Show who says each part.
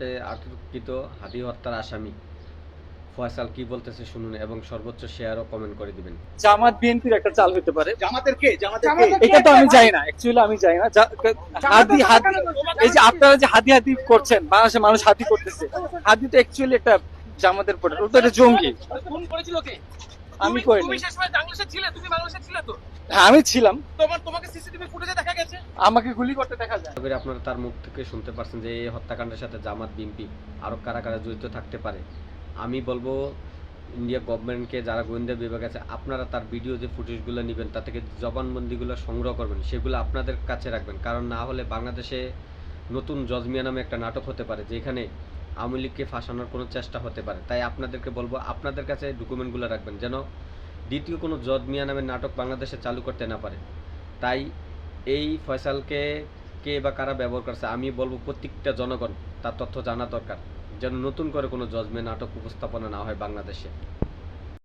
Speaker 1: জামাতে আটককৃত হাদি হত্যার আসামি ফয়সাল কি বলতেছে শুনুন এবং সর্বোচ্চ শেয়ার ও কমেন্ট করে দিবেন।
Speaker 2: জামাত বিএনপির একটা চাল হতে পারে।
Speaker 3: জামাতের কে?
Speaker 2: এটা তো আমি জানি না, অ্যাকচুয়ালি আমি জানি না। হাদি হাদি, এই যে আপনারা যে হাদি হাদি করছেন, বাংলাদেশের মানুষ হাদি করতেছে, হাদি তো অ্যাকচুয়ালি একটা জামাতের প্রোডাক্ট, ওটা একটা জঙ্গি।
Speaker 3: খুন করেছিল কে?
Speaker 2: আমি করিনি।
Speaker 3: তুমি শেষ সময় বাংলাদেশে ছিলে, তুমি বাংলাদেশে ছিলে তো?
Speaker 2: হ্যাঁ আমি ছিলাম।
Speaker 3: তোমাকে সিসিটিভি ফুটেজে দেখা গেছে।
Speaker 2: আমাকে গুলি করতে দেখা যায়।
Speaker 1: তবে আপনারা তার মুখ থেকে শুনতে পারছেন যে এই হত্যাকাণ্ডের সাথে জামাত বিএনপি আরো কারা কারা জড়িত থাকতে পারে। আমি বলবো ইন্ডিয়া গভর্নমেন্টকে, যারা গোয়েন্দা বিভাগ আছে, আপনারা তার ভিডিও যে ফুটেজগুলো নেবেন, তা থেকে জবানবন্দিগুলো সংগ্রহ করবেন, সেগুলো আপনাদের কাছে রাখবেন। কারণ না হলে বাংলাদেশে নতুন জজমিয়া নামে একটা নাটক হতে পারে, যেখানে আওয়ামী লীগকে ফাঁসানোর কোনো চেষ্টা হতে পারে। তাই আপনাদেরকে বলবো আপনাদের কাছে ডকুমেন্টগুলো রাখবেন, যেন দ্বিতীয় কোনো জজমিয়া নামের নাটক বাংলাদেশে চালু করতে না পারে। তাই এই ফয়সালকে কে বা কারা ব্যবহার করছে, আমি বলবো প্রত্যেকটা জনগণ তার তথ্য জানা দরকার, যেন নতুন করে কোনো জজমেন্ট নাটক উপস্থাপনা না হয় বাংলাদেশে।